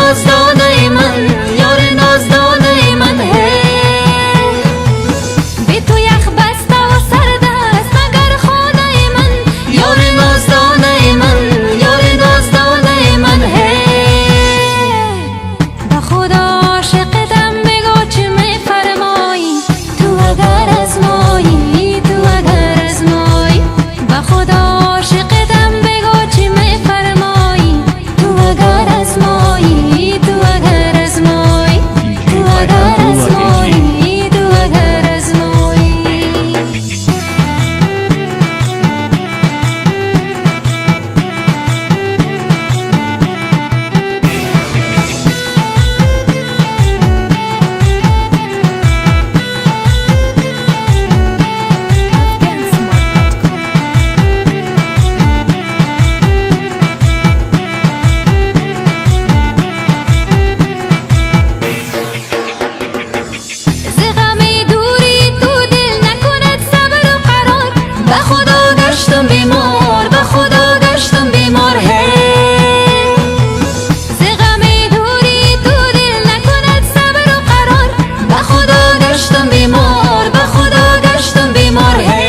نازدانه من، یار نازدانه من ہے. به تو یخ بسته و سرد است مگر خانه من، یار نازدانه من، یار نازدانه من ہے. به خدا عاشقتم بگو چه میفرمایی، تو اگر از مایی، تو اگر از مایی. به خدا عاشقتم بگو چه میفرمایی، تو اگر از مایی، تو اگر از مایی، تو اگر از مایی، تو اگر از مایی. به خدا گشتم بیمار، به خدا گشتم بیمار ہے. ز غم دوری تو دل نکند صبر و قرار، به خدا گشتم بیمار، به خدا گشتم بیمار ہے.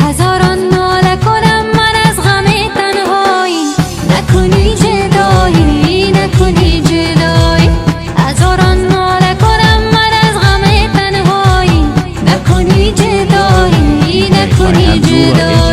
هزاران ناله کنم من از غم تنهایی، نکنی جدایی، نکنی جدایی. هزاران ناله کنم من از غم تنهایی، نکنی جدایی، نکنی جدایی.